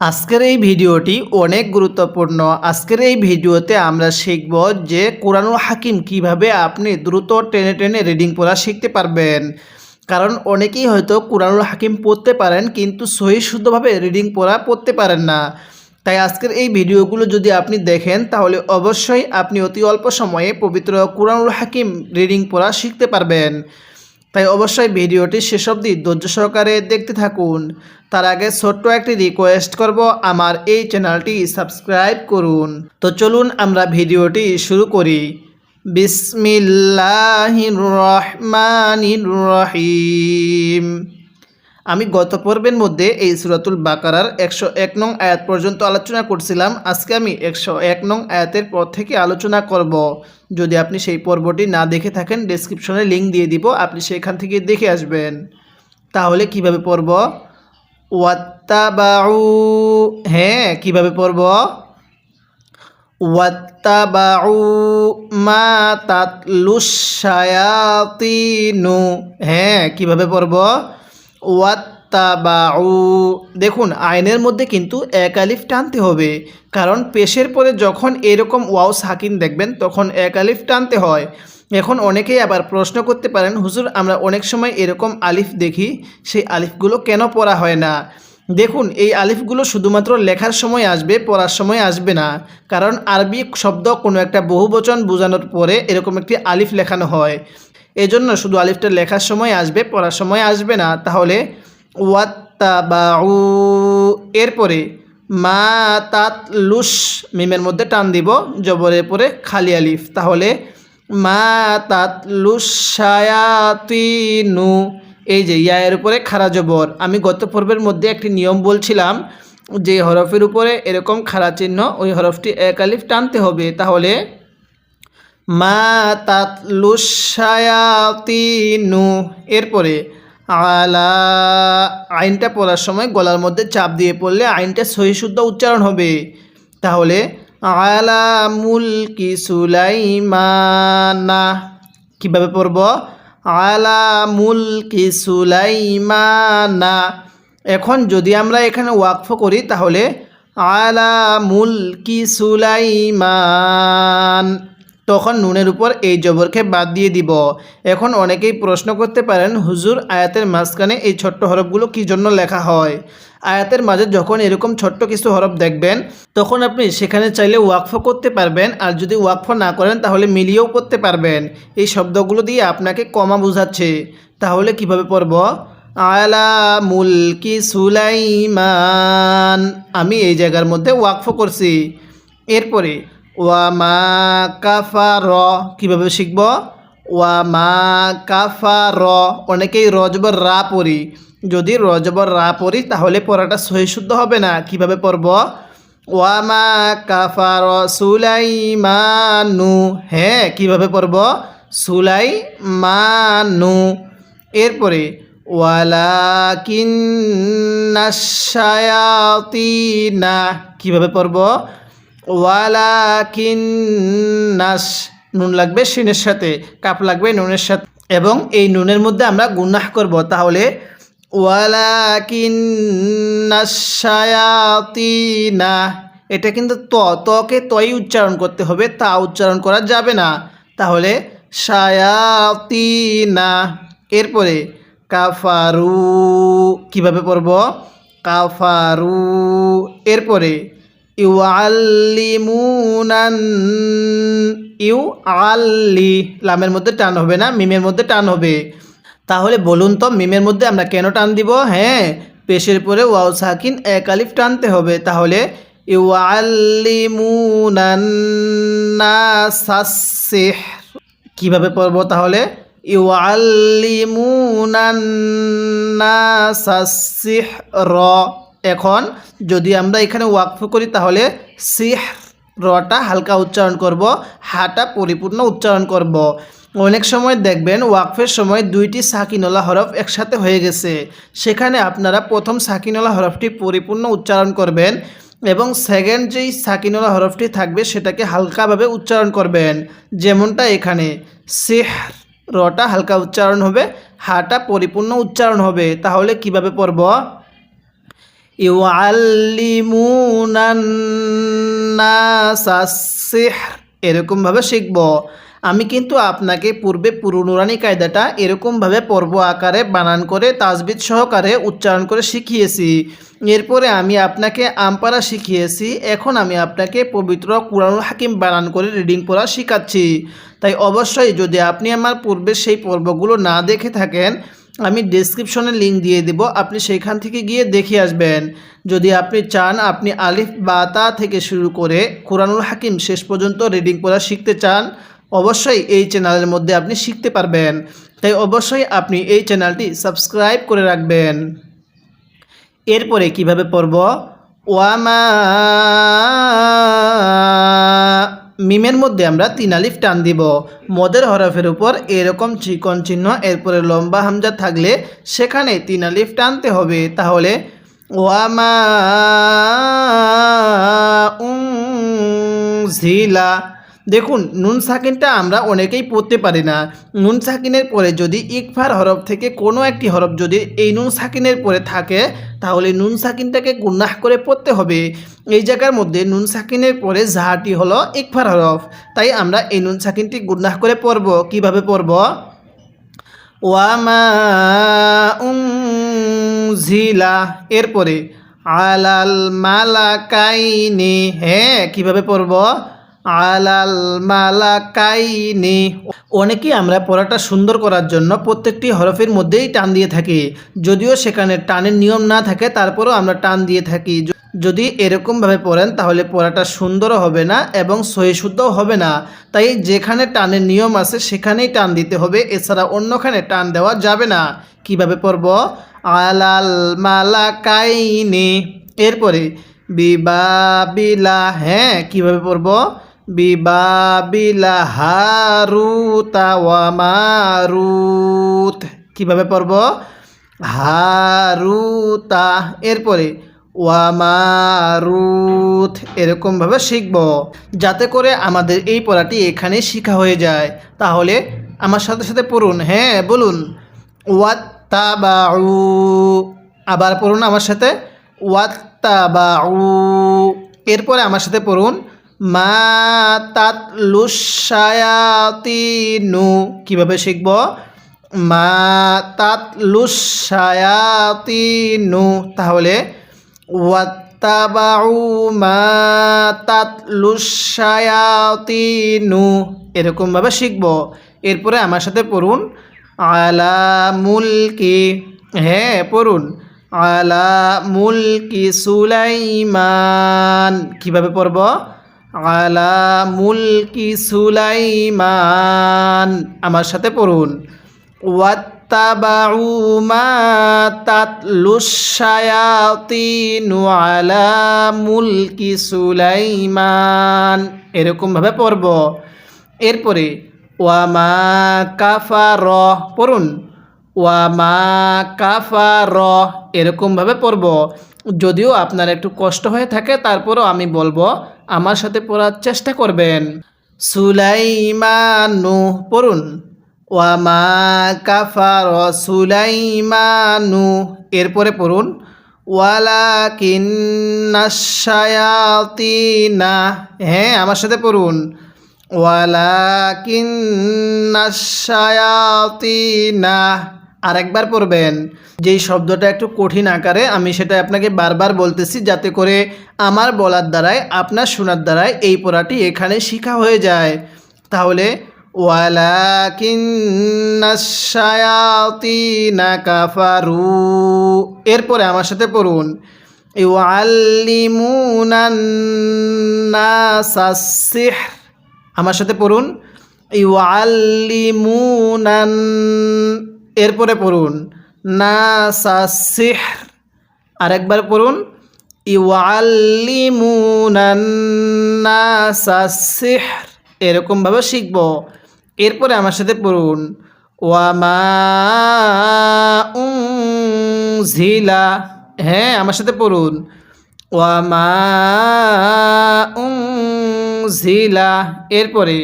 আজকের এই ভিডিওটি অনেক গুরুত্বপূর্ণ। আজকের এই ভিডিওতে আমরা শিখব যে কোরআনুল হাকিম কিভাবে আপনি দ্রুত টেনে টেনে রিডিং পড়া শিখতে পারবেন। কারণ অনেকেই হয়তো কোরআনুল হাকিম পড়তে পারেন কিন্তু সহি শুদ্ধভাবে রিডিং পড়া পড়তে পারেন না। তাই আজকের এই ভিডিওগুলো যদি আপনি দেখেন তাহলে অবশ্যই আপনি অতি অল্প সময়ে পবিত্র কোরআনুল হাকিম রিডিং পড়া শিখতে পারবেন। তাই অবশ্যই ভিডিওটি শেষ অবধি ধৈর্য সহকারে দেখতে থাকুন। তার আগে ছোট্ট একটি রিকোয়েস্ট করব, আমার এই চ্যানেলটি সাবস্ক্রাইব করুন। তো চলুন আমরা ভিডিওটি শুরু করি। বিসমিল্লাহির রহমানির রহিম। আমি গত পর্বের মধ্যে এই সূরাতুল বাকারার 101 নং আয়াত পর্যন্ত আলোচনা করছিলাম। আজকে আমি 101 নং আয়াতের পর থেকে আলোচনা করব। যদি আপনি সেই পর্বটি না দেখে থাকেন ডেসক্রিপশনে লিঙ্ক দিয়ে দিব, আপনি সেখান থেকে দেখে আসবেন। তাহলে কিভাবে পড়ব? ওয়াত্তাবাউ, হ্যাঁ কিভাবে পড়ব? ওয়াত্তাবাউ মা তাতলুশ শায়াতিনু, হ্যাঁ কিভাবে পড়ব? ওয়াত্তাবাউ। দেখুন আইনের মধ্যে কিন্তু এক আলিফ টানতে হবে, কারণ পেশের পরে যখন এরকম ওয়াও সাকিন দেখবেন তখন এক আলিফ টানতে হয়। এখন অনেকেই আবার প্রশ্ন করতে পারেন, হুজুর আমরা অনেক সময় এরকম আলিফ দেখি, সেই আলিফগুলো কেন পড়া হয় না? দেখুন এই আলিফগুলো শুধুমাত্র লেখার সময় আসবে, পড়ার সময় আসবে না। কারণ আরবি শব্দ কোনো একটা বহুবচন বোঝানোর পরে এরকম একটি আলিফ লেখানো হয়, এজন্য শুধু আলিফটা লেখার সময় আসবে, পড়ার সময় আসবে না। তাহলে ওয়াত্তাবাউ, এরপরে মা তাতলুশ, মিমের মধ্যে টান দিব, জবরের পরে খালি আলিফ, তাহলে মা তাতলুশ শায়াতিনু। এই যে ইয়ায়ের উপরে খাড়া জবর, আমি গত পর্বের মধ্যে একটি নিয়ম বলছিলাম যে হরফের উপরে এরকম খাড়া চিহ্ন, ওই হরফটি এক আলিফ টানতে হবে। তাহলে মা তাতলুশ শায়াতিনু, এরপরে আলা, আইনটা পড়ার সময় গলার মধ্যে চাপ দিয়ে পড়লে আইনটা সহি শুদ্ধ উচ্চারণ হবে। তাহলে আলা মুলকি সুলাইমানা, কীভাবে পড়ব? আলা মুলকি সুলাইমানা। এখন যদি আমরা এখানে ওয়াকফ করি তাহলে আলা মুলকি সুলাইমান, তখন নুনের উপর এই জবরকে বাদ দিয়ে দিব। এখন অনেকেই প্রশ্ন করতে পারেন, হুজুর আয়াতের মাঝখানে এই ছোট্ট হরফগুলো কী জন্য লেখা হয়? আয়াতের মাঝে যখন এরকম ছোট্ট কিছু হরফ দেখবেন তখন আপনি সেখানে চাইলে ওয়াকফ করতে পারবেন, আর যদি ওয়াকফ না করেন তাহলে মিলিয়েও করতে পারবেন। এই শব্দগুলো দিয়ে আপনাকে কমা বোঝাচ্ছে। তাহলে কিভাবে পড়ব? আলা মুলকি সুলাইমান, আমি এই জায়গার মধ্যে ওয়াকফ করছি। এরপরে ওয়ামা কাফার, কীভাবে শিখব? ওয়ামা কাফার, অনেকেই রজবর রা পড়ি, যদি রজবর রা পড়ি তাহলে পড়াটা সহি শুদ্ধ হবে না। কিভাবে পড়ব? ওয়ামা কাফার সুলাইমানু, হ্যাঁ কিভাবে পড়ব? সুলাইমানু। এরপরে ওয়ালাকিন্নাশ শায়াতিনা, কিভাবে পড়ব? ওয়ালাকিন্নাস, নুন লাগবে শিনের সাথে, কাপ লাগবে নুনের সাথে, এবং এই নুনের মধ্যে আমরা গুনাহ করব। তাহলে ওয়ালাকিন্নাস শায়াতিনা, এটা কিন্তু তকে তই উচ্চারণ করতে হবে, তা উচ্চারণ করা যাবে না। তাহলে শায়াতিনা। এরপরে কাফারু, কিভাবে পড়ব? কাফারু। এরপরে ইউআল্লিমুনান, ইউআল্লি, লামের মধ্যে টান হবে না, মিমের মধ্যে টান হবে। তাহলে বলুন তো মিমের মধ্যে আমরা কেন টান দিব? হ্যাঁ, পেশের পরে ওয়াও সাকিন এক আলিফ টানতে হবে। তাহলে ইউআল্লিমুনান নাসাস সিহর, কিভাবে পড়ব? তাহলে ইউআল্লিমুনান নাসাস সিহর। এখন যদি আমরা এখানে ওয়াকফ করি তাহলে সিহর, রটা হালকা উচ্চারণ করব, হাটা পরিপূর্ণ উচ্চারণ করব। অনেক সময় দেখবেন ওয়াকফের সময় দুইটি সাকিনওয়ালা হরফ একসাথে হয়ে গেছে, সেখানে আপনারা প্রথম সাকিনওয়ালা হরফটি পরিপূর্ণ উচ্চারণ করবেন এবং সেকেন্ড যেই সাকিনওয়ালা হরফটি থাকবে সেটাকে হালকাভাবে উচ্চারণ করবেন। যেমনটা এখানে সিহর, রটা হালকা উচ্চারণ হবে, হাটা পরিপূর্ণ উচ্চারণ হবে। তাহলে কিভাবে পড়ব? ইউআল্লিমুনান নাসাস সিহর, এরকমভাবে শিখব। আমি কিন্তু আপনাকে পূর্বে পুরো নুরানি কায়দাটা এরকমভাবে পর্ব আকারে বানান করে তাজবিদ সহকারে উচ্চারণ করে শিখিয়েছি। এরপরে আমি আপনাকে আমপারা শিখিয়েছি। এখন আমি আপনাকে পবিত্র কুরআনুল হাকিম বানান করে রিডিং পড়া শেখাচ্ছি। তাই অবশ্যই যদি আপনি আমার পূর্বে সেই পর্বগুলো না দেখে থাকেন, আমি ডেসক্রিপশনে লিঙ্ক দিয়ে দেব, আপনি সেখান থেকে গিয়ে দেখে আসবেন। যদি আপনি চান, আপনি আলিফ বা তা থেকে শুরু করে কুরআনুল হাকিম শেষ পর্যন্ত রিডিং পড়া শিখতে চান, অবশ্যই এই চ্যানেলের মধ্যে আপনি শিখতে পারবেন। তাই অবশ্যই আপনি এই চ্যানেলটি সাবস্ক্রাইব করে রাখবেন। এরপরে কিভাবে পড়ব? ওয়ামা, মিমের মধ্যে আমরা 3 আলিফ টান দিব। মদের হরফের উপর এরকম চিকন চিহ্ন, এরপরে লম্বা হামজা থাকলে সেখানে 3 আলিফ টানতে হবে। তাহলে ওয়ামা উনজিলা। দেখুন, নুন সাকিনটা আমরা অনেকেই পড়তে পারি না। নুন সাকিনের পরে যদি ইকফার হরফ থেকে কোনো একটি হরফ যদি এই নুন সাকিনের পরে থাকে, তাহলে নুন সাকিনটাকে গুন্নাহ করে পড়তে হবে। এই জায়গার মধ্যে নুন সাকিনের পরে জাহাটি হলো ইকফার হরফ, তাই আমরা এই নুন সাকিনটি গুন্নাহ করে পড়ব। কিভাবে পড়ব? ওয়ামা উনজিলা, এরপরে আলাল মালাকাইনি। হ্যাঁ, কিভাবে পড়ব? আলাল মালাকাইনি। অনেকেই আমরা পড়াটা সুন্দর করার জন্য প্রত্যেকটি হরফের মধ্যেই টান দিয়ে থাকি। যদিও সেখানে টানের নিয়ম না থাকে, তারপরেও আমরা টান দিয়ে থাকি। যদি এরকমভাবে পড়েন তাহলে পড়াটা সুন্দরও হবে না এবং সহিশুদ্ধও হবে না। তাই যেখানে টানের নিয়ম আছে সেখানেই টান দিতে হবে, এছাড়া অন্যখানে টান দেওয়া যাবে না। কিভাবে পড়ব? আলাল মালাকাইনি। এরপরে বিবাবিলা। হ্যাঁ, কিভাবে পড়ব? বিবাবিলা হারুতা ওয়া মারুত। কিভাবে পড়ব? হারুতা, এরপরে ওয়া মারুত, এরকমভাবে শিখব, যাতে করে আমাদের এই পড়াটি এখানেই শিখা হয়ে যায়। তাহলে আমার সাথে সাথে পড়ুন। হ্যাঁ, বলুন। ওয়াত্তাবাউ। আবার পড়ুন আমার সাথে। ওয়াত্তাবাউ। এরপরে আমার সাথে পড়ুন। মা তাতলুশ শায়াতিনু। কিভাবে শিখব? মা তাতলুশ শায়াতিনু। তাহলে ওয়াত্তাবাউ মা তাতলুশ শায়াতিনু, এরকমভাবে শিখব। এরপরে আমার সাথে পড়ুন। আলা মুলকি। হ্যাঁ, পড়ুন। আলা মুলকি সুলাইমান। কিভাবে পড়ব? আলা মুলকি সুলাইমান। আমার সাথে পড়ুন। ওয়াত্তাবাউ মা তাতলুশ শায়াতিনু আলা মুলকি সুলাইমান, এরকমভাবে পড়ব। এরপরে ওয়ামা কাফার, পড়ুন। ওয়ামা কাফার, এরকমভাবে পড়ব। যদিও আপনার একটু কষ্ট হয়ে থাকে, তারপরও আমি বলবো আমার সাথে পড়ার চেষ্টা করবেন। সুলাইমানু, পড়ুন। ওয়ামা কাফার সুলাইমানু। এরপরে পড়ুন। ওয়ালাকিন্নাশ শায়াতিনা। হ্যাঁ, আমার সাথে পড়ুন। ওয়ালাকিন্নাশ শায়াতিনা। আরেকবার পড়বেন। যেই শব্দটা একটু কঠিন আকারে, আমি সেটা আপনাকে বারবার বলতেছি, যাতে করে আমার বলার দ্বারাই, আপনার শোনার দ্বারাই এই পড়াটি এখানে শিখা হয়ে যায়। তাহলে ওয়ালাকিন্নাশ শায়াতিনা কাফারু। এরপরে আমার সাথে পড়ুন। ইউআল্লিমুনান নাসাস সিহর। আমার সাথে পড়ুন। ইউআল্লিমুনান, এরপরে পড়ুন নাসাস সিহর। আরেকবার পড়ুন। ইউআল্লিমুনান নাসাস সিহর, এরকমভাবে শিখব। এরপরে আমার সাথে পড়ুন। ওয়ামা উনজিলা। হ্যাঁ, আমার সাথে পড়ুন। ওয়ামা উনজিলা। এরপরে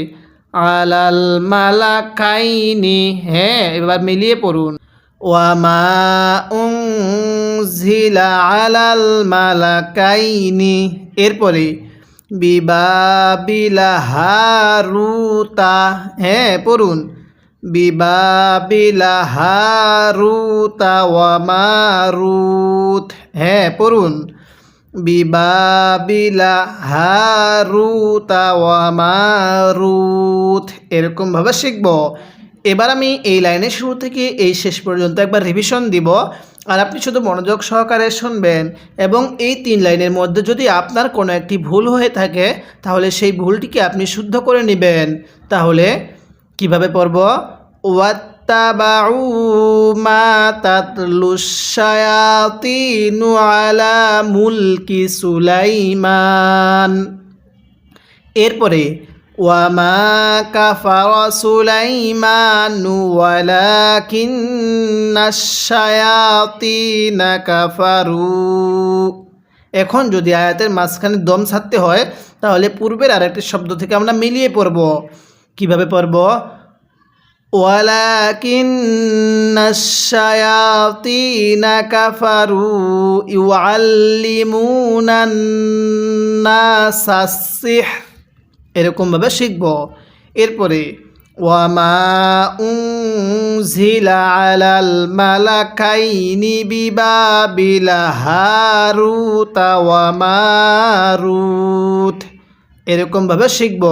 আলাল মালাকাইনি। হ্যাঁ, এবার মিলিয়ে পড়ুন। ওয়ামা উনজিলা আলাল মালাকাইনি, এরপরে বিবাবিলা হারুতা, হ্যাঁ পড়ুন, বিবাবিলা হারুতা ওয়া মারুত, হ্যাঁ পড়ুন, বিবাবিলা হারুতা ওয়া মারুত, এরকমভাবে শিখব। এবার আমি এই লাইনের শুরু থেকে এই শেষ পর্যন্ত একবার রিভিশন দিব, আর আপনি শুধু মনোযোগ সহকারে শুনবেন, এবং এই 3 লাইনের মধ্যে যদি আপনার কোনো একটি ভুল হয়ে থাকে তাহলে সেই ভুলটিকে আপনি শুদ্ধ করে নেবেন। তাহলে কিভাবে পড়ব? ওয়াত্তাবাউ মা তাতলুশ শায়াতিনু আলা মুলকি সুলাইমান, এরপরে ওয়ামা কাফারা সুলাইমানু ওয়ালাকিন্নাশ শায়াতিনা কাফারু। এখন যদি আয়াতের মাঝখানে দম ছাড়তে হয় তাহলে পূর্বের আরেকটি শব্দ থেকে আমরা মিলিয়ে পড়ব। কিভাবে পড়ব? ওয়ালাকিন্নাশ শায়াতিনা কাফারু ইউআল্লিমুনান নাসাস সিহর, এরকমভাবে শিখব। এরপরে ওয়ামা উনজিলা আলাল মালাকাইনি বিবাবিলা হারুতা ওয়া মারুত, এরকমভাবে শিখব।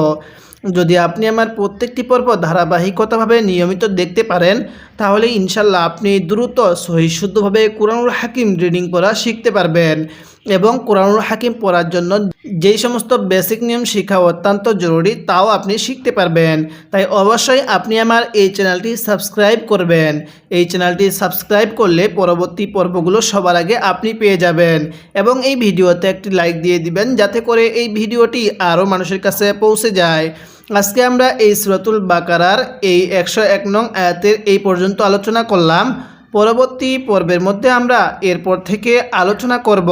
যদি আপনি আমার প্রত্যেকটি পর্ব ধারাবাহিকতাভাবে নিয়মিত দেখতে পারেন তাহলে ইনশাল্লাহ আপনি দ্রুত সহিশুদ্ধভাবে কুরআনুল হাকিম রিডিং পড়া শিখতে পারবেন, এবং কুরআনুল হাকিম পড়ার জন্য যেই সমস্ত বেসিক নিয়ম শেখা অত্যন্ত জরুরি তাও আপনি শিখতে পারবেন। তাই অবশ্যই আপনি আমার এই চ্যানেলটি সাবস্ক্রাইব করবেন। এই চ্যানেলটি সাবস্ক্রাইব করলে পরবর্তী পর্বগুলো সবার আগে আপনি পেয়ে যাবেন, এবং এই ভিডিওতে একটি লাইক দিয়ে দিবেন যাতে করে এই ভিডিওটি আরও মানুষের কাছে পৌঁছে যায়। আজকে আমরা এই সূরাতুল বাকারার এই 101 নং আয়াতের এই পর্যন্ত আলোচনা করলাম। পরবর্তী পর্বের মধ্যে আমরা এরপর থেকে আলোচনা করব।